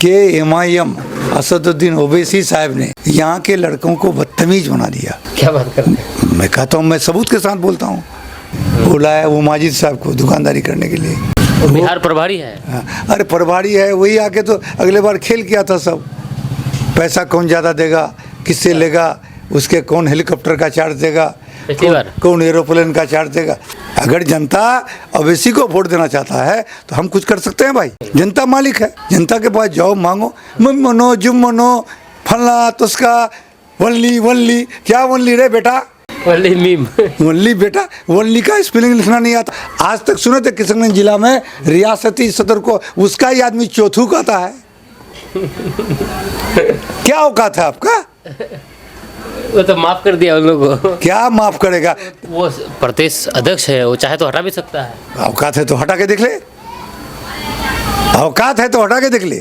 कि MIM असदुद्दीन ओवैसी साहब ने यहाँ के लड़कों को बदतमीज बना दिया। क्या बात करते हैं? मैं कहता हूँ, मैं सबूत के साथ बोलता हूँ। बुलाया वो माजिद साहब को दुकानदारी करने के लिए। वो बिहार प्रभारी है। अरे प्रभारी है, वही आके तो अगले बार खेल किया था सब। पैसा कौन ज़्यादा देगा, किससे लेगा, उसके कौन हेलीकॉप्टर का चार्ज देगा, कौन एरोप्लेन का चार्ज देगा। अगर जनता ओवैसी को वोट देना चाहता है तो हम कुछ कर सकते हैं भाई। जनता मालिक है, जनता के पास जाओ, मांगो, मम मनो जुम मनो फलना तुस्का वनली वनली। क्या वनली रे बेटा? Only meme. वनली बेटा, वनली का स्पेलिंग लिखना नहीं आता। आज तक सुने थे किशनगंज जिला में रियासती सदर को उसका ही आदमी चौथू कहता है। क्या औकात है आपका? वो तो माफ कर दिया उन लोगों को। क्या माफ करेगा? वो प्रदेश अध्यक्ष है, वो चाहे तो हटा भी सकता है। औकात है तो हटा के देख ले, औकात है तो हटा के देख ले।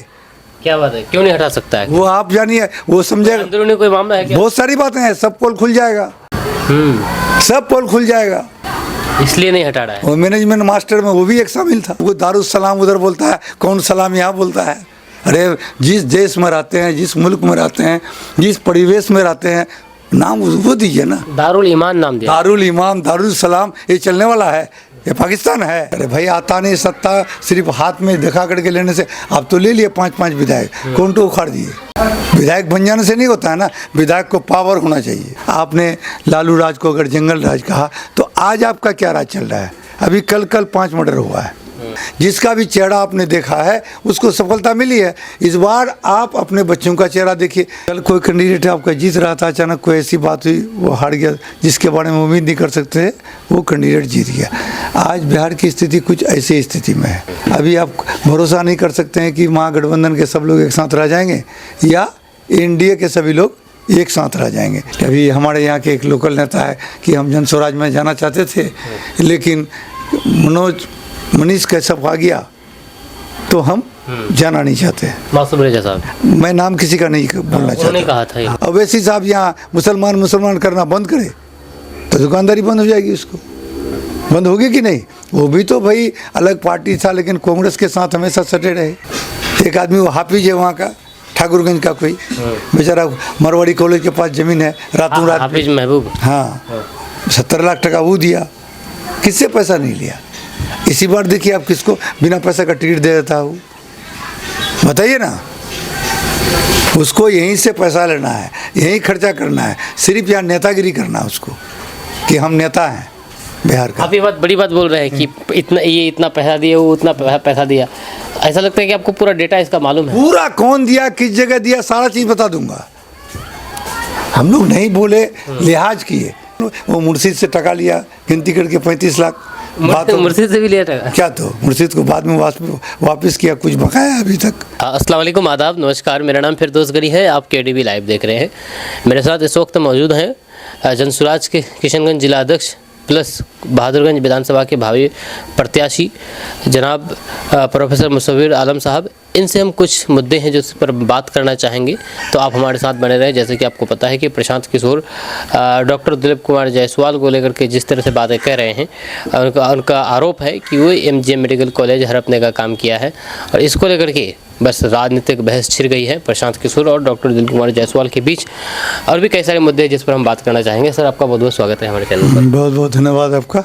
क्या बात है, क्यों नहीं हटा सकता है? वो आप जानिए, वो समझेगा। अंदरूनी कोई मामला है क्या? बहुत सारी बातें हैं, सब पोल खुल जाएगा, सब पोल खुल जाएगा। इसलिए नहीं हटा रहा है। वो मैनेजमेंट मास्टर में वो भी एक शामिल था। वो दारुस्सलाम उधर बोलता है, कौन सलाम यहाँ बोलता है। अरे जिस देश में रहते हैं, जिस मुल्क में रहते हैं, जिस परिवेश में रहते हैं, नाम वो दीजिए ना। दारुल ईमान नाम दिया। दारुल इमाम, दारुल सलाम, ये चलने वाला है? ये पाकिस्तान है? अरे भाई आता नहीं सत्ता सिर्फ हाथ में दिखा करके लेने से। आप तो ले लिए 5-5 विधायक, कौन तो उखाड़ दिए। विधायक बन जाने से नहीं होता है ना, विधायक को पावर होना चाहिए। आपने लालू राज को अगर जंगल राज कहा तो आज आपका क्या राज चल रहा है? अभी कल 5 मर्डर हुआ है। जिसका भी चेहरा आपने देखा है उसको सफलता मिली है। इस बार आप अपने बच्चों का चेहरा देखिए। कल कोई कैंडिडेट आपका जीत रहा था, अचानक कोई ऐसी बात हुई, वो हार गया, जिसके बारे में उम्मीद नहीं कर सकते, वो कैंडिडेट जीत गया। आज बिहार की स्थिति कुछ ऐसी स्थिति में है। अभी आप भरोसा नहीं कर सकते हैं कि महागठबंधन के सब लोग एक साथ रह जाएंगे या NDA के सभी लोग एक साथ रह जाएंगे। अभी हमारे यहाँ के एक लोकल नेता है कि हम जन स्वराज में जाना चाहते थे, लेकिन मनीष कैसब आ गया तो हम जाना नहीं चाहते। मासूम रेजा साहब, मैं नाम किसी का नहीं बोलना चाहता। कहा था ओवैसी साहब यहाँ मुसलमान करना बंद करे तो दुकानदारी बंद हो जाएगी। उसको बंद होगी कि नहीं? वो भी तो भाई अलग पार्टी था, लेकिन कांग्रेस के साथ हमेशा सटे रहे। एक आदमी वो हाफिज है वहाँ का, ठाकुरगंज का कोई बेचारा, मरवाड़ी कॉलेज के पास जमीन है, रातों रात हाफिज महबूब, हाँ 70 लाख टका वो दिया। किससे पैसा नहीं लिया? इसी बार देखिए आप किसको बिना पैसा का टिकट दे देता हूँ, बताइए ना। उसको यहीं से पैसा लेना है, यहीं खर्चा करना है, सिर्फ यहाँ नेतागिरी करना है उसको कि हम नेता हैं बिहार का। आप ये बात बड़ी बात बोल रहे हैं कि इतना पैसा दिया, वो उतना पैसा दिया। ऐसा लगता है कि आपको पूरा डेटा इसका मालूम है। पूरा कौन दिया, किस जगह दिया, सारा चीज़ बता दूंगा। हम लोग नहीं बोले, लिहाज किए। वो मुर्शिद से टका लिया, गिनती करके 35 लाख। मुर्शिद से भी लिया टका क्या? तो मुर्शिद को बाद में वापस किया, कुछ बकाया अभी तक। अस्सलाम वालेकुम, आदाब, नमस्कार। मेरा नाम फिरदौस गनी है। आप KDV लाइव देख रहे हैं। मेरे साथ इस वक्त मौजूद हैं जनसुराज के किशनगंज जिला अध्यक्ष प्लस बहादुरगंज विधानसभा के भावी प्रत्याशी जनाब प्रोफेसर मुसव्विर आलम साहब। इनसे हम कुछ मुद्दे हैं जिस पर बात करना चाहेंगे, तो आप हमारे साथ बने रहें। जैसे कि आपको पता है कि प्रशांत किशोर डॉक्टर दिलीप कुमार जायसवाल को लेकर के जिस तरह से बातें कह रहे हैं, उनका आरोप है कि वो MGM मेडिकल कॉलेज हड़पने का काम किया है, और इसको लेकर के बस राजनीतिक बहस छिड़ गई है प्रशांत किशोर और डॉक्टर दिलीप कुमार जायसवाल के बीच। और भी कई सारे मुद्दे हैं जिस पर हम बात करना चाहेंगे। सर, आपका बहुत बहुत स्वागत है हमारे चैनल पर। बहुत बहुत धन्यवाद आपका।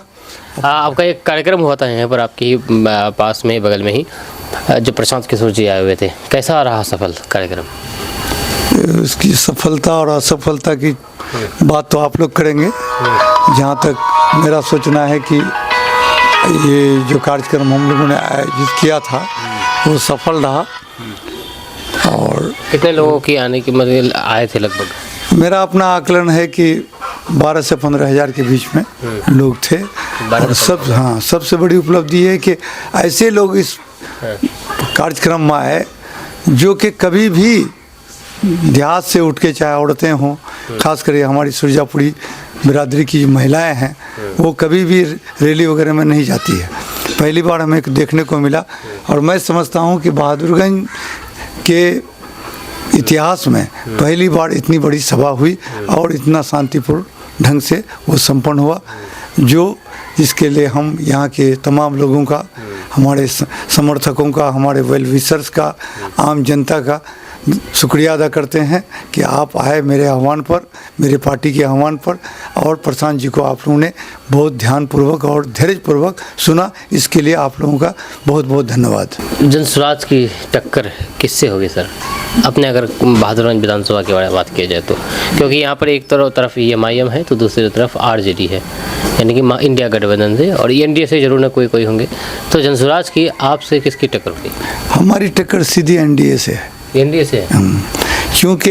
आपका एक कार्यक्रम हुआ था यहाँ पर आपके पास में, बगल में ही, जो प्रशांत किशोर जी आए हुए थे। कैसा रहा सफल कार्यक्रम? उसकी सफलता और असफलता की बात तो आप लोग करेंगे। जहाँ तक मेरा सोचना है कि ये जो कार्यक्रम हम लोगों ने आयोजित किया था वो सफल रहा। और कितने लोगों की आने की मतलब आए थे? लगभग मेरा अपना आकलन है कि 12 से 15 हज़ार के बीच में लोग थे। और सबसे बड़ी उपलब्धि है कि ऐसे लोग इस कार्यक्रम में आए जो कि कभी भी देहात से उठ के, चाहे औरतें हों, खासकर हमारी सुरजापुरी बिरादरी की महिलाएं हैं, वो कभी भी रैली वगैरह में नहीं जाती है। पहली बार हमें देखने को मिला। और मैं समझता हूँ कि बहादुरगंज के इतिहास में पहली बार इतनी बड़ी सभा हुई और इतना शांतिपूर्ण ढंग से वो संपन्न हुआ, जो इसके लिए हम यहाँ के तमाम लोगों का हमारे समर्थकों का, हमारे वेल विशर्स का, आम जनता का शुक्रिया अदा करते हैं कि आप आए मेरे आह्वान पर, मेरे पार्टी के आह्वान पर, और प्रशांत जी को आप लोगों ने बहुत ध्यानपूर्वक और धैर्यपूर्वक सुना। इसके लिए आप लोगों का बहुत बहुत धन्यवाद। जनसुराज की टक्कर किससे होगी सर, अपने अगर बहादुरगंज विधानसभा के बारे में बात की जाए तो? क्योंकि यहाँ पर एक तरफ MIM है तो दूसरी तरफ RJD है, यानी कि इंडिया गठबंधन से, और NDA से जरूर न कोई होंगे। तो जनसुराज की आपसे किसकी टक्कर होगी? हमारी टक्कर सीधी NDA से है। NDA से है? क्योंकि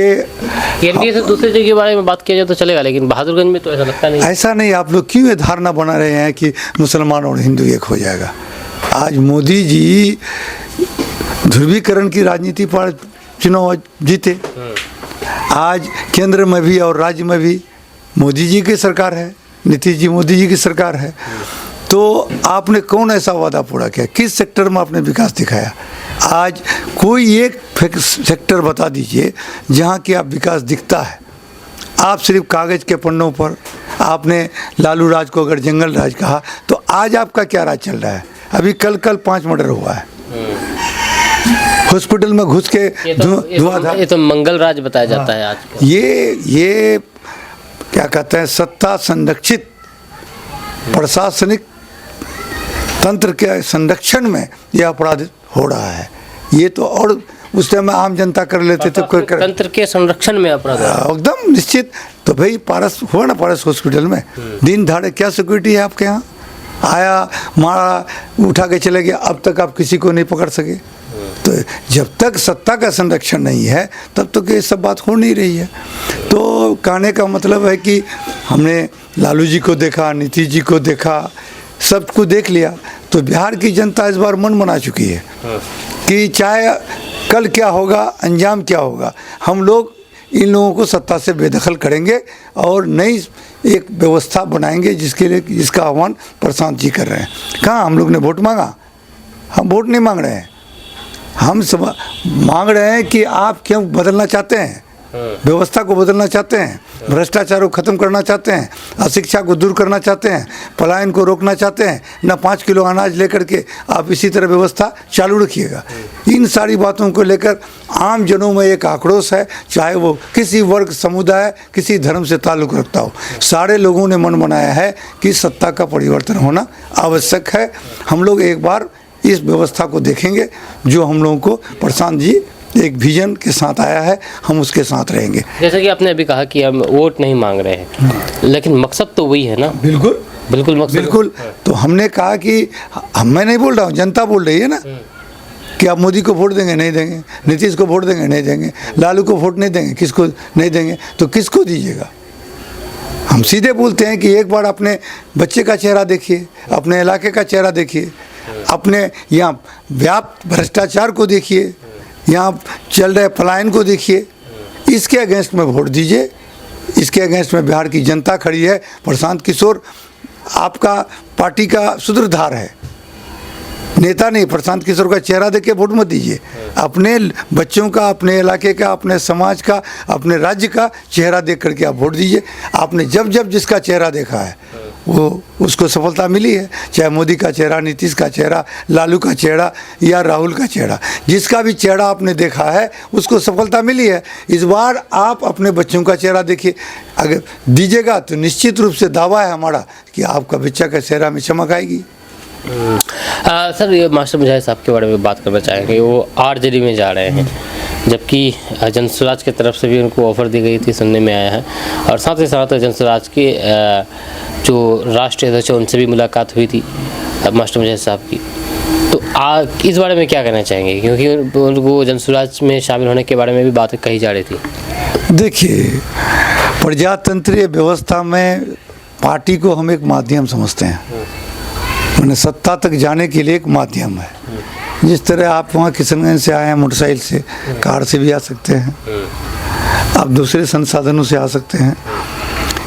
NDA से दूसरी जगह के बारे में बात किया जाए तो चलेगा, लेकिन बहादुरगंज में तो ऐसा लगता नहीं। ऐसा नहीं, आप लोग क्यों ये धारणा बना रहे हैं कि मुसलमान और हिंदू एक हो जाएगा? आज मोदी जी ध्रुवीकरण की राजनीति पर चुनाव जीते। आज केंद्र में भी और राज्य में भी मोदी जी की सरकार है, नीतीश जी मोदी जी की सरकार है। तो आपने कौन ऐसा वादा पूरा किया? किस सेक्टर में आपने विकास दिखाया? आज कोई एक सेक्टर बता दीजिए जहाँ की आप विकास दिखता है। आप सिर्फ कागज़ के पन्नों पर आपने लालू राज को अगर जंगल राज कहा, तो आज आपका क्या राज चल रहा है? अभी कल 5 मर्डर हुआ है, हॉस्पिटल में घुस के धुआंधार। ये तो मंगल राज बताया जाता है आज। ये क्या कहते हैं, सत्ता संरक्षित प्रशासनिक तंत्र के संरक्षण में यह अपराध हो रहा है। ये तो, और उस टाइम में आम जनता कर लेते थे, कोई तंत्र के संरक्षण में अपराध एकदम निश्चित। तो भाई पारस हुआ ना, पारस हॉस्पिटल में दिन दहाड़े क्या सिक्योरिटी है आपके यहाँ? आया, मारा, उठा के चले गया, अब तक आप किसी को नहीं पकड़ सके। तो जब तक सत्ता का संरक्षण नहीं है तब तक ये सब बात हो नहीं रही है। तो कहने का मतलब है कि हमने लालू जी को देखा, नीतीश जी को देखा, सबको देख लिया, तो बिहार की जनता इस बार मन बना चुकी है कि चाहे कल क्या होगा, अंजाम क्या होगा, हम लोग इन लोगों को सत्ता से बेदखल करेंगे और नई एक व्यवस्था बनाएंगे, जिसका आह्वान प्रशांत जी कर रहे हैं। कहाँ हम लोग ने वोट मांगा? हम वोट नहीं मांग रहे हैं, हम सब मांग रहे हैं कि आप क्यों बदलना चाहते हैं, व्यवस्था को बदलना चाहते हैं, भ्रष्टाचार को ख़त्म करना चाहते हैं, अशिक्षा को दूर करना चाहते हैं, पलायन को रोकना चाहते हैं ना, 5 किलो अनाज लेकर के आप इसी तरह व्यवस्था चालू रखिएगा। इन सारी बातों को लेकर आम जनों में एक आक्रोश है, चाहे वो किसी वर्ग, समुदाय, किसी धर्म से ताल्लुक़ रखता हो। सारे लोगों ने मन बनाया है कि सत्ता का परिवर्तन होना आवश्यक है। हम लोग एक बार इस व्यवस्था को देखेंगे जो हम लोगों को प्रशांत जी एक विजन के साथ आया है, हम उसके साथ रहेंगे। जैसे कि आपने अभी कहा कि हम वोट नहीं मांग रहे हैं, लेकिन मकसद तो वही है ना? बिल्कुल बिल्कुल मकसद, बिल्कुल। तो हमने कहा कि मैं नहीं बोल रहा हूँ, जनता बोल रही है ना कि आप मोदी को वोट देंगे, नहीं देंगे, नीतीश को वोट देंगे, नहीं देंगे, लालू को वोट नहीं देंगे, किसको नहीं देंगे, तो किसको दीजिएगा? हम सीधे बोलते हैं कि एक बार अपने बच्चे का चेहरा देखिए, अपने इलाके का चेहरा देखिए, अपने यहाँ व्याप्त भ्रष्टाचार को देखिए, यहाँ चल रहे पलायन को देखिए, इसके अगेंस्ट में वोट दीजिए। इसके अगेंस्ट में बिहार की जनता खड़ी है। प्रशांत किशोर आपका पार्टी का सूत्रधार है, नेता नहीं। प्रशांत किशोर का चेहरा देख के वोट मत दीजिए, अपने बच्चों का, अपने इलाके का, अपने समाज का, अपने राज्य का चेहरा देख करके आप वोट दीजिए। आपने जब जब जिसका चेहरा देखा है वो उसको सफलता मिली है, चाहे मोदी का चेहरा, नीतीश का चेहरा, लालू का चेहरा या राहुल का चेहरा, जिसका भी चेहरा आपने देखा है उसको सफलता मिली है। इस बार आप अपने बच्चों का चेहरा देखिए, अगर दीजिएगा तो निश्चित रूप से दावा है हमारा कि आपका बच्चा का चेहरा में चमक आएगी। सर, ये मास्टर मुजाहिद साहब के बारे में बात करना चाहेंगे। वो RJD में जा रहे हैं, जबकि जनसुराज की तरफ से भी उनको ऑफ़र दी गई थी, सुनने में आया है, और साथ ही साथ जनसुराज के जो राष्ट्रीय अध्यक्ष उनसे भी मुलाकात हुई थी मास्टर मुजाहिद साहब की। तो इस बारे में क्या कहना चाहेंगे, क्योंकि उनको जनसुराज में शामिल होने के बारे में भी बातें कही जा रही थी? देखिए, प्रजातंत्रीय व्यवस्था में पार्टी को हम एक माध्यम समझते हैं, मैंने सत्ता तक जाने के लिए एक माध्यम है। जिस तरह आप वहाँ किशनगंज से आए हैं मोटरसाइकिल से, कार से भी आ सकते हैं, आप दूसरे संसाधनों से आ सकते हैं।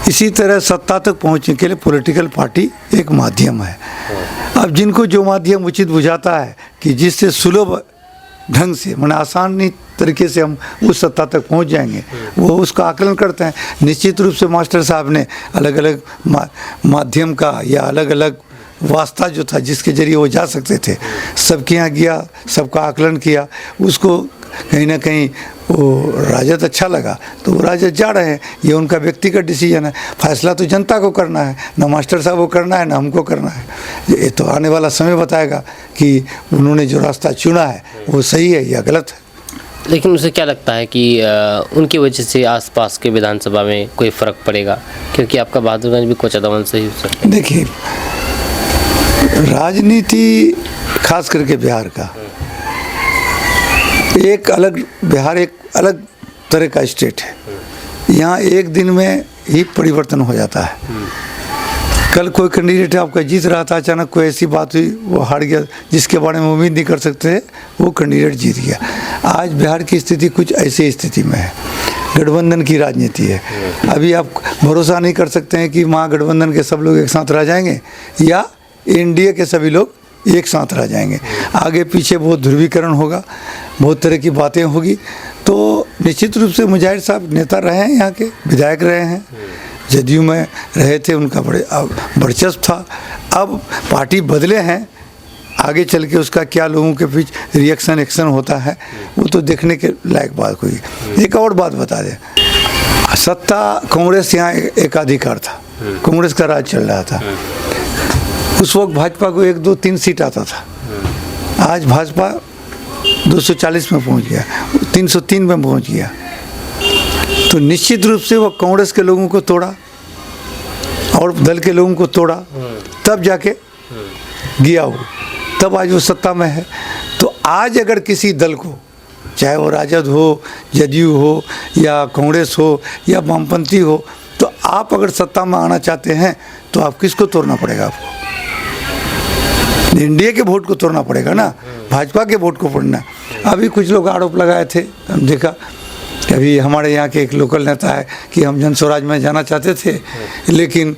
इसी तरह सत्ता तक पहुँचने के लिए पॉलिटिकल पार्टी एक माध्यम है। अब जिनको जो माध्यम उचित बुझाता है कि जिससे सुलभ ढंग से, माने आसानी तरीके से हम उस सत्ता तक पहुंच जाएंगे, वो उसका आकलन करते हैं। निश्चित रूप से मास्टर साहब ने अलग अलग माध्यम का या अलग अलग वास्ता जो था जिसके जरिए वो जा सकते थे, सबके यहाँ गया, सबका आकलन किया, उसको कहीं ना कहीं वो राजद अच्छा लगा तो वो राजद जा रहे हैं। ये उनका व्यक्तिगत डिसीजन है, फैसला तो जनता को करना है, ना मास्टर साहब को करना है ना हमको करना है। ये तो आने वाला समय बताएगा कि उन्होंने जो रास्ता चुना है वो सही है या गलत है। लेकिन उसे क्या लगता है कि उनकी वजह से आसपास के विधानसभा में कोई फ़र्क पड़ेगा, क्योंकि आपका बहादुरगंज भी कोचादमन से ही हो सकता है। देखिए, राजनीति खास करके बिहार का एक अलग तरह का स्टेट है। यहाँ एक दिन में ही परिवर्तन हो जाता है। कल कोई कैंडिडेट आपका जीत रहा था, अचानक कोई ऐसी बात हुई वो हार गया जिसके बारे में उम्मीद नहीं कर सकते, वो कैंडिडेट जीत गया। आज बिहार की स्थिति कुछ ऐसी स्थिति में है, गठबंधन की राजनीति है। अभी आप भरोसा नहीं कर सकते हैं कि महागठबंधन के सब लोग एक साथ रह जाएंगे या एनडीए के सभी लोग एक साथ रह जाएंगे। आगे पीछे बहुत ध्रुवीकरण होगा, बहुत तरह की बातें होगी। तो निश्चित रूप से मुजाहिर साहब नेता रहे हैं, यहाँ के विधायक रहे हैं, जदयू में रहे थे, उनका बड़े वर्चस्व था। अब पार्टी बदले हैं, आगे चल के उसका क्या लोगों के बीच रिएक्शन एक्शन होता है वो तो देखने के लायक बात हुई। एक और बात बता दें, सत्ता कांग्रेस यहाँ एकाधिकार था, कांग्रेस का राज चल रहा था। उस वक्त भाजपा को 1, 2, 3 सीट आता था। आज भाजपा 240 में पहुंच गया, 303 में पहुंच गया। तो निश्चित रूप से वो कांग्रेस के लोगों को तोड़ा और दल के लोगों को तोड़ा, तब जाके गया वो, तब आज वो सत्ता में है। तो आज अगर किसी दल को, चाहे वो राजद हो, जदयू हो या कांग्रेस हो या वामपंथी हो, तो आप अगर सत्ता में आना चाहते हैं तो आप किसको तोड़ना पड़ेगा? आपको एनडीए के वोट को तोड़ना पड़ेगा ना, भाजपा के वोट को पड़ना। अभी कुछ लोग आरोप लगाए थे, हम देखा कि अभी हमारे यहाँ के एक लोकल नेता है कि हम जन स्वराज में जाना चाहते थे, लेकिन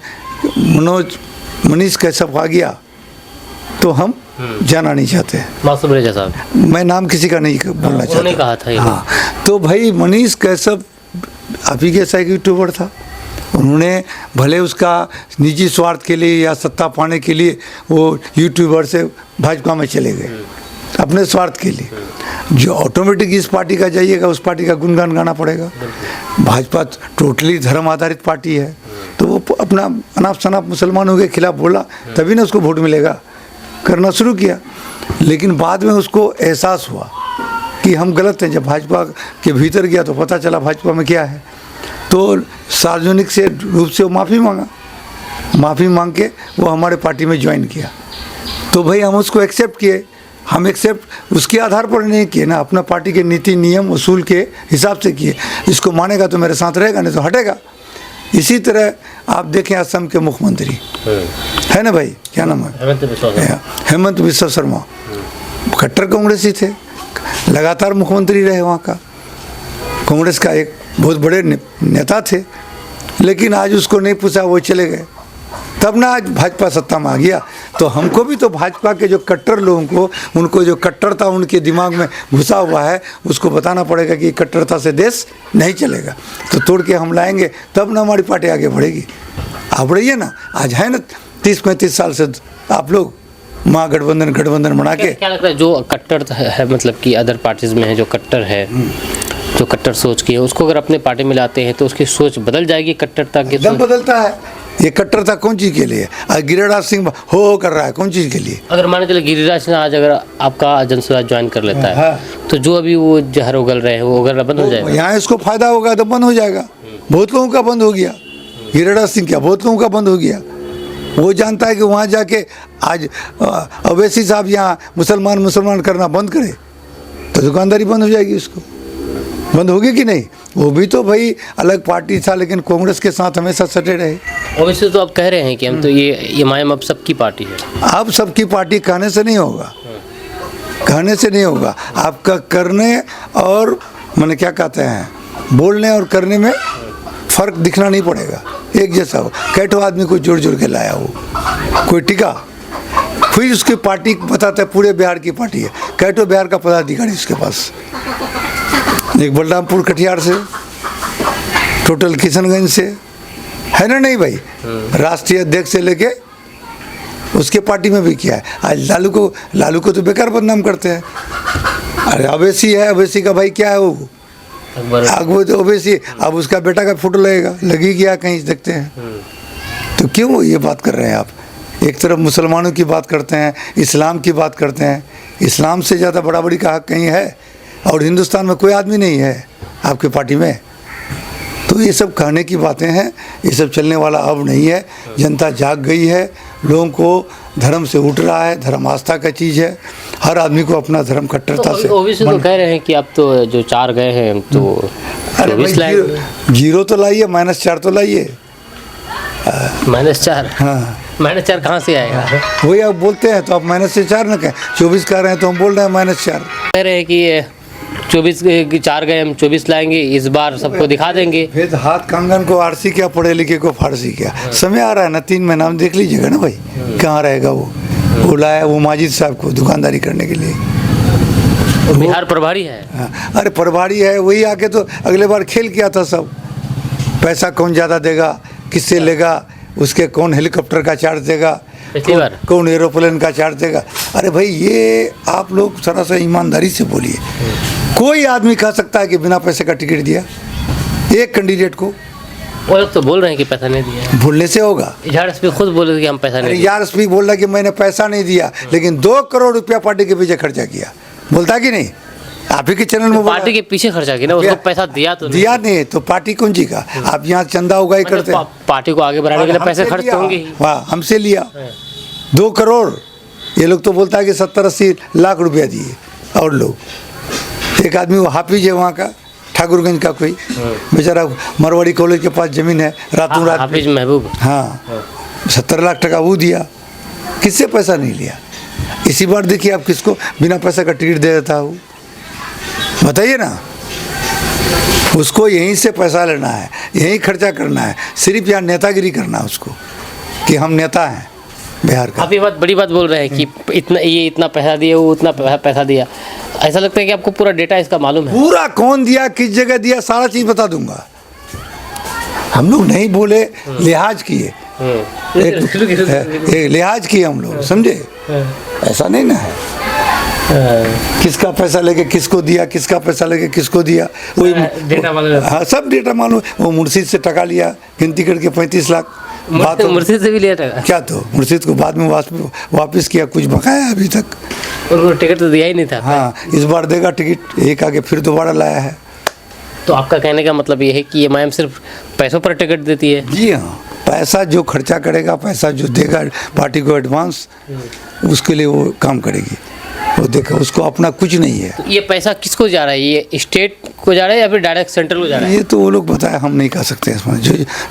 मनीष कैसब आ गया तो हम जाना नहीं चाहते। मासूम रेजा साहब, मैं नाम किसी का नहीं बोलना चाहता, कहा था। हाँ, तो भाई मनीष कैसब आप ही जैसा एक यूट्यूबर था, उन्होंने भले उसका निजी स्वार्थ के लिए या सत्ता पाने के लिए वो यूट्यूबर से भाजपा में चले गए अपने स्वार्थ के लिए। जो ऑटोमेटिक इस पार्टी का जाइएगा उस पार्टी का गुणगान गाना पड़ेगा। भाजपा टोटली धर्म आधारित पार्टी है, तो वो अपना अनाप शनाप मुसलमानों के खिलाफ बोला तभी ना उसको वोट मिलेगा, करना शुरू किया। लेकिन बाद में उसको एहसास हुआ कि हम गलत हैं। जब भाजपा के भीतर गया तो पता चला भाजपा में क्या है, तो सार्वजनिक से रूप से वो माफ़ी मांगा, माफ़ी मांग के वो हमारे पार्टी में ज्वाइन किया। तो भाई हम उसको एक्सेप्ट किए, हम एक्सेप्ट उसके आधार पर नहीं किए ना, अपना पार्टी के नीति नियम उसूल के हिसाब से किए। इसको मानेगा तो मेरे साथ रहेगा, नहीं तो हटेगा। इसी तरह आप देखें असम के मुख्यमंत्री है ना भाई, क्या नाम है, हेमंत बिस्वा शर्मा, कट्टर कांग्रेसी थे, लगातार मुख्यमंत्री रहे वहाँ का, कांग्रेस का एक बहुत बड़े नेता थे। लेकिन आज उसको नहीं पूछा, वो चले गए, तब ना आज भाजपा सत्ता में आ गया। तो हमको भी तो भाजपा के जो कट्टर लोगों को, उनको जो कट्टरता उनके दिमाग में घुसा हुआ है उसको बताना पड़ेगा कि कट्टरता से देश नहीं चलेगा। तो तोड़ के हम लाएंगे तब ना हमारी पार्टी आगे बढ़ेगी। आप रहिए ना, आज है ना 30-35 साल से आप लोग गठबंधन बना के। क्या लगता है जो कट्टर है, मतलब कि अदर पार्टीज में है जो कट्टर है, जो कट्टर सोच की है, उसको अगर अपने पार्टी में लाते हैं तो उसकी सोच बदल जाएगी कट्टरता की? एकदम बदलता है। ये कट्टरता कौन चीज़ के लिए? आज गिरिराज सिंह हो कर रहा है, कौन चीज़ के लिए? अगर मान चले गिरिराज सिंह आज अगर आपका जनसुराज ज्वाइन कर लेता है, तो जो अभी वो जहर उगल रहे हैं वो उगलना बंद हो जाएगा। यहाँ इसको फायदा होगा तो बंद हो जाएगा। बहुत लोगों का बंद हो गया, गिरिराज सिंह क्या बहुत लोगों का बंद हो गया। वो जानता है कि वहाँ जाके आज अवैसी साहब यहाँ मुसलमान करना बंद करे तो दुकानदारी बंद हो जाएगी, उसको बंद होगी कि नहीं? वो भी तो भाई अलग पार्टी था लेकिन कांग्रेस के साथ हमेशा सटे रहे। वैसे तो आप कह रहे हैं कि हम तो ये इमाम अब सबकी पार्टी है। अब सबकी पार्टी कहने से नहीं होगा, कहने से नहीं होगा, आपका करने और मैंने क्या कहते हैं बोलने और करने में फ़र्क दिखना नहीं पड़ेगा, एक जैसा हो। कैठो आदमी को जोड़ के लाया हो, कोई टिका, फिर उसकी पार्टी बताता है पूरे बिहार की पार्टी है, कैठो बिहार का पदाधिकारी उसके पास, एक बलरामपुर कटिहार से, टोटल किशनगंज से, है ना नहीं भाई, राष्ट्रीय अध्यक्ष से लेके उसके पार्टी में भी किया है। आज लालू को तो बेकार बदनाम करते हैं। अरे अवैसी है, अवैसी का भाई क्या है वो, अकबर तो ओवैसी। अब उसका बेटा का फोटो लगेगा, लगी गया कहीं देखते हैं। तो क्यों ये बात कर रहे हैं आप? एक तरफ मुसलमानों की बात करते हैं, इस्लाम की बात करते हैं। इस्लाम से ज़्यादा बराबरी का हक कहीं है? और हिंदुस्तान में कोई आदमी नहीं है आपके पार्टी में। तो ये सब कहने की बातें हैं, ये सब चलने वाला अब नहीं है। जनता जाग गई है, लोगों को धर्म से उठ रहा है, धर्म आस्था का चीज़ है। हर आदमी को अपना धर्म कट्टरता से ओबीसी तो कह रहे हैं कि अब तो जो 4 गए हैं तो अरे भाई जीरो तो लाइए, -4 तो लाइए। -4, हाँ -4 कहाँ से आएगा? वही आप बोलते हैं तो आप -4 न कहें। 24 कह रहे हैं तो हम बोल रहे हैं -4। कह रहे हैं कि 24 की 4 गए, हम 24 लाएंगे, इस बार सबको दिखा देंगे। फिर हाथ कंगन को आरसी क्या, पढ़े लिखे को फारसी क्या। समय आ रहा है ना, 3 महीना में देख लीजिएगा ना भाई कहाँ रहेगा वो। बुलाया वो माजिद साहब को दुकानदारी करने के लिए। बिहार प्रभारी है। हाँ, अरे प्रभारी है, वही आके तो अगले बार खेल किया था सब। पैसा कौन ज़्यादा देगा, किससे लेगा, उसके कौन हेलीकॉप्टर का चार्ज देगा, कौन एरोप्लेन का चार्ज देगा। अरे भाई ये आप लोग थोड़ा सा ईमानदारी से बोलिए। कोई आदमी कह सकता है कि बिना पैसे का टिकट दिया एक कैंडिडेट को? वो लोग तो बोल रहे हैं कि पैसा नहीं दिया। भूलने से होगा। एसपी खुद बोल रहे कि हम पैसा नहीं दिया। एसपी बोल रहा कि मैंने पैसा नहीं दिया, लेकिन 2 करोड़ रुपया पार्टी के पीछे खर्चा किया। बोलता कि नहीं? आप ही के चैनल में पार्टी के पीछे खर्चा किया ना, उसको पैसा दिया तो दिया नहीं तो पार्टी कौन जी का? आप यहाँ चंदा उगाई करते हैं, पार्टी को आगे बढ़ाने के लिए पैसे खर्च होंगे। वाह, हमसे लिया 2 करोड़। ये लोग तो बोलता है कि 70-80 लाख रुपया दिए। और लोग, एक आदमी वो हाफिज है वहाँ का, ठाकुरगंज का कोई बेचारा, मरवाड़ी कॉलेज के पास ज़मीन है, रातों रात हाफिज महबूब, हाँ 70 लाख टका वो दिया। किससे पैसा नहीं लिया? इसी बार देखिए आप किसको बिना पैसा का टिकट दे देता हूँ, बताइए ना। उसको यहीं से पैसा लेना है, यहीं खर्चा करना है, सिर्फ यहाँ नेतागिरी करना है उसको कि हम नेता हैं बिहार का। आप ये बात बड़ी बात बोल रहे हैं कि इतना पैसा दिया, वो उतना पैसा दिया। ऐसा लगता है कि आपको पूरा डेटा इसका मालूम है? पूरा कौन दिया, किस जगह दिया, सारा चीज़ बता दूंगा। हम लोग नहीं बोले, लिहाज किए, एक लिहाज किए हम लोग, समझे? ऐसा नहीं ना है किसका पैसा लेके किसको दिया, किसका पैसा लेके किसको दिया, वही डेटा मालूम। हाँ सब डेटा मालूम। वो मुर्शिद से टका लिया गिनती करके 35 लाख। बात मुर्शिद से भी लिया टका क्या? तो मुर्शिद को बाद में वापस किया, कुछ बकाया अभी तक। उनको टिकट तो दिया ही नहीं था। हाँ इस बार देगा टिकट, एक आगे फिर दोबारा लाया है। तो आपका कहने का मतलब ये है कि एमआईएम सिर्फ पैसों पर टिकट देती है? जी हाँ, पैसा जो खर्चा करेगा, पैसा जो देगा पार्टी को एडवांस, उसके लिए वो काम करेगी। वो देखो उसको अपना कुछ नहीं है। तो ये पैसा किसको जा रहा है? ये स्टेट को जा रहा है या फिर डायरेक्ट सेंट्रल को जा रहा है? ये तो वो लोग बताए, हम नहीं कह सकते इसमें।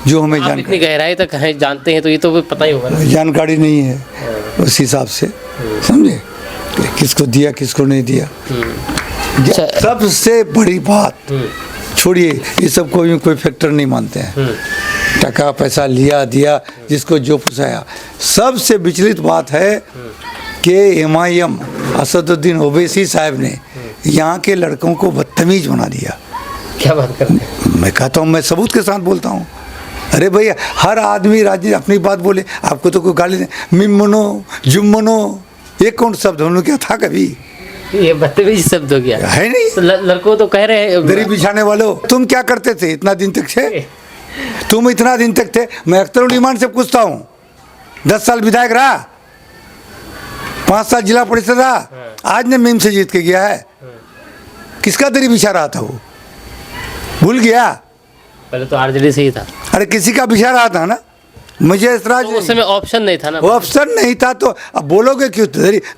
जो हमें जानकारी, इतनी गहराई तक है जानते हैं तो ये तो पता ही होगा ना। जानकारी नहीं है उस हिसाब से, समझे? किसको दिया किसको नहीं दिया। सबसे बड़ी बात छोड़िए, ये सब कोई फैक्टर नहीं मानते हैं। टका पैसा लिया दिया, जिसको जो पुसाया। सबसे विचलित बात है कि एमआईएम असदुद्दीन ओवैसी साहब ने यहाँ के लड़कों को बदतमीज बना दिया। क्या बात करते हैं? मैं कहता हूँ, मैं सबूत के साथ बोलता हूँ। अरे भैया हर आदमी राजनीति अपनी बात बोले, आपको तो कोई गाली नहीं। मिमनो जुम्मनो, ये कौन शब्द हम लोग क्या था कभी? ये बदतमीज शब्द हो गया है नहीं? तो लड़कों तो कह रहे हैं दरी बिछाने वालों, तुम क्या करते थे इतना दिन तक थे? तुम इतना दिन तक थे? मैं अख्तरुल ईमान से पूछता हूँ, 10 साल विधायक रहा, 5 साल जिला परिषद रहा, आज ने मीम से जीत के गया है। किसका दरी बिछा रहा था वो? भूल गया? पहले तो आरजेडी से ही था। अरे किसी का बिछा रहा था ना, मुझे इस तरह तो उस समय ऑप्शन नहीं था ना। वो ऑप्शन नहीं था तो अब बोलोगे क्यों?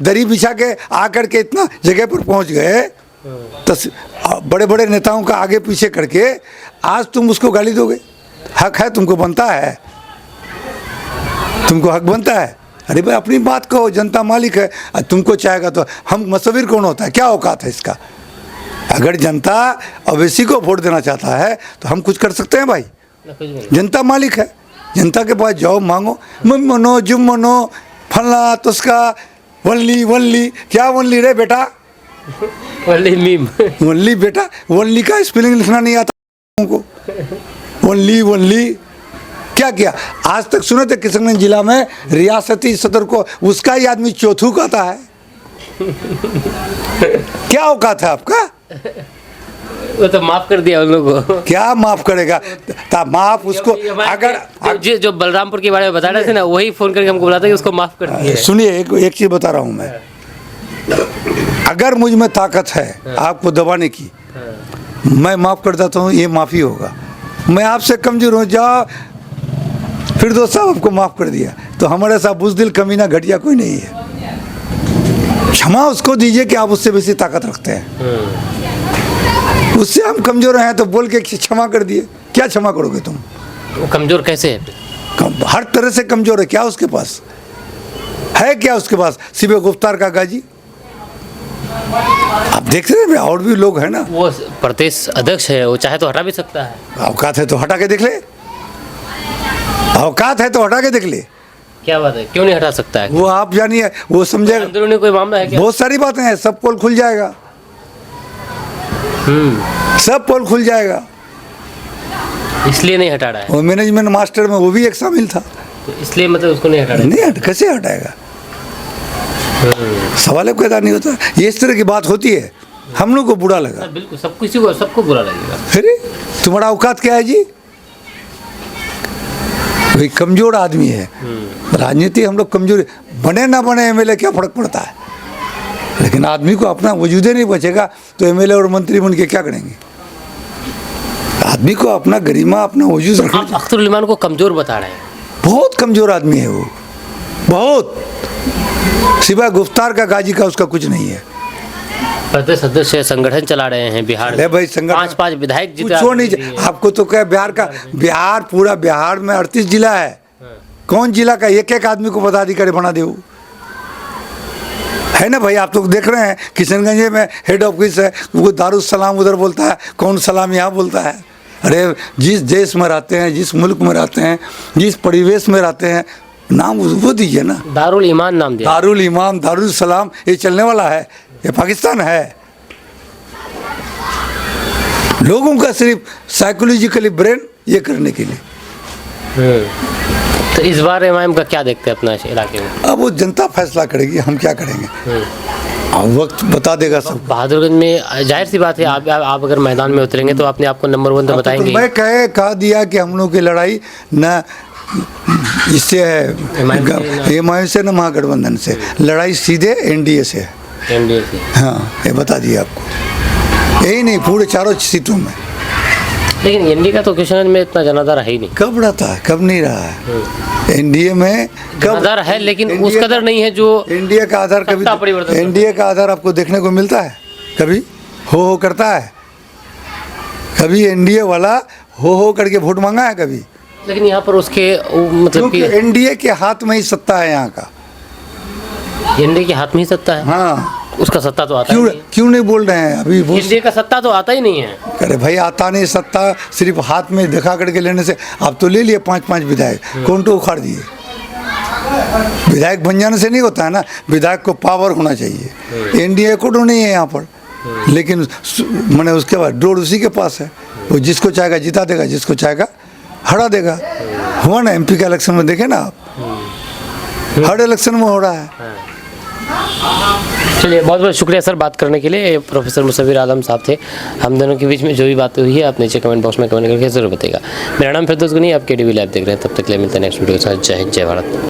दरी बिछा के आकर के इतना जगह पर पहुंच गए, तो बड़े बड़े नेताओं का आगे पीछे करके आज तुम उसको गाली दोगे? हक है, तुमको बनता है, तुमको हक बनता है। अरे भाई अपनी बात कहो, जनता मालिक है। तुमको चाहेगा तो हम मसवीर कौन होता है? क्या औकात है इसका? अगर जनता ओवैसी को वोट देना चाहता है तो हम कुछ कर सकते हैं भाई? जनता मालिक है, जनता के पास जाओ मांगो। मनो जुम मनो फलना तुस्का वनली वनली, क्या वनली रे बेटा? Only meme. वनली बेटा, वनली का स्पेलिंग लिखना नहीं आता उनको। वनली वनली क्या किया? आज तक सुने थे किशनगंज जिला में रियासती सदर को उसका ही आदमी चौथू कहता है। क्या औकात है आपका? वो तो माफ कर दिया उन लोगों को। क्या माफ करेगा? माफ उसको अगर जो बलरामपुर के बारे में बता रहे थे ना, वही फोन करके हमको बुलाता है कि उसको माफ कर दिया। सुनिए, एक चीज बता रहा हूँ मैं, अगर मुझ में ताकत है आपको दबाने की, मैं माफ कर देता हूँ, ये माफी होगा। मैं आपसे कमजोर हूँ, जाओ फिर दोस्त साहब आपको माफ कर दिया, तो हमारे साथ बुज़दिल कमीना घटिया कोई नहीं है। क्षमा उसको दीजिए कि आप उससे बेसी ताकत रखते हैं। उससे हम कमजोर हैं तो बोल के क्षमा कर दिए। क्या क्षमा करोगे तुम? वो कमजोर कैसे है? हर तरह से कमजोर है। क्या उसके पास है? क्या उसके पास सिर्फ गुफ्तार का गाजी? आप देख रहे हैं और भी लोग हैं ना। वो प्रदेश अध्यक्ष है, वो चाहे तो हटा भी सकता है। औकात है तो हटा के देख ले। औकात है तो हटा के देख ले। क्या बात है, क्यों नहीं हटा सकता है? वो आप जानिए, वो समझेगा। अंदरूनी कोई मामला है क्या? बहुत सारी बातें हैं, सब पोल खुल जाएगा। सब पोल खुल जाएगा। इसलिए नहीं हटा रहा है। वो मैनेजमेंट मास्टर में वो भी एक शामिल था, तो इसलिए मतलब उसको नहीं हटा रहा है। नहीं कैसे हटाएगा? सवाल अब पैदा नहीं होता। ये इस तरह की बात होती है, हम लोग को बुरा लगा। बिल्कुल, सब किसी को, सबको बुरा लगेगा। अरे तुम्हारा औकात क्या है जी? कोई कमजोर आदमी है। राजनीति हम लोग कमजोर बने ना बने, एमएलए क्या फर्क पड़ता है? लेकिन आदमी को अपना वजूद ही नहीं बचेगा तो एमएलए और मंत्री बन के क्या करेंगे? आदमी को अपना गरिमा, अपना वजूद रखना। आप अख्तरुल इमान को कमजोर बता रहे हैं। बहुत कमजोर आदमी है वो, बहुत। सिवाय गुफ्तार का गाजी का उसका कुछ नहीं है। प्रदेश सदस्य संगठन चला रहे हैं बिहार में। भाई संगठन 5 विधायक जीते। नहीं, आपको तो क्या बिहार का, बिहार पूरा बिहार में 38 जिला है। कौन जिला का एक एक आदमी को पदाधिकारी बना दे? है ना भाई? आप तो देख रहे हैं किशनगंज में हेड ऑफिस है, वो दारुस्सलाम उधर बोलता है, कौन सलाम यहाँ बोलता है। अरे जिस देश में रहते हैं, जिस मुल्क में रहते हैं, जिस परिवेश में रहते हैं, नाम वो दीजिए ना। दारुल ईमान नाम दिया। दारुल ईमान, दारुल सलाम, ये चलने वाला है? ये पाकिस्तान है। लोगों का सिर्फ साइकोलॉजिकली ब्रेन ये करने के लिए। तो इस बार एमआईएम का क्या देखते हैं अपना इलाके में? अब वो जनता फैसला करेगी, हम क्या करेंगे? अब वक्त बता देगा सब। बहादुरगंज में जाहिर सी बात है, आप अगर मैदान में उतरेंगे तो अपने आप को नंबर 1 तो बताएंगे। तो मैं कह दिया कि हम लोग की लड़ाई न इससे है एमआईएम से, न महागठबंधन से, लड़ाई सीधे एनडीए से है। एनडीए से? हाँ, ये बता दिया आपको। यही नहीं, पूरे चारों सीटों में। लेकिन एनडीए का तो किशनगंज में इतना जनाधार है ही नहीं। कब रहता है, कब नहीं रहा है? एनडीए में जनाधार है, लेकिन उस कदर नहीं है जो एनडीए का आधार। कभी एनडीए का आधार आपको देखने को मिलता है? कभी हो करता है? कभी एनडीए वाला हो करके वोट मांगा है कभी? लेकिन यहाँ पर उसके मतलब कि एनडीए के हाथ में ही सत्ता है यहाँ का। एनडीए के हाथ में ही सत्ता है। हाँ, उसका सत्ता तो आता क्यों नहीं बोल रहे हैं अभी? एनडीए का सत्ता तो आता ही नहीं है। अरे भाई, आता नहीं सत्ता, सिर्फ हाथ में दिखा करके लेने से। आप तो ले लिए 5-5 विधायक, कौन तो उखाड़ दिए। विधायक बन जाने से नहीं होता है ना, विधायक को पावर होना चाहिए। एनडीए को तो नहीं है यहाँ पर, लेकिन मैंने उसके बाद डोर उसी के पास है। वो जिसको चाहेगा जिता देगा, जिसको चाहेगा हरा देगा। हुआ ना एमपी का इलेक्शन में, देखे ना आप, हर इलेक्शन में हो रहा है। चलिए, बहुत बहुत शुक्रिया सर बात करने के लिए। प्रोफेसर मुसव्विर आलम साहब थे। हम दोनों के बीच में जो भी बात हुई है आप नीचे कमेंट बॉक्स में कमेंट करके जरूर बताइएगा। मेरा नाम फिरदौस गनी, आप केडीवी लाइव देख रहे हैं। तब तक के लिए मिलते हैं नेक्स्ट वीडियो के साथ। जय हिंद, जय भारत।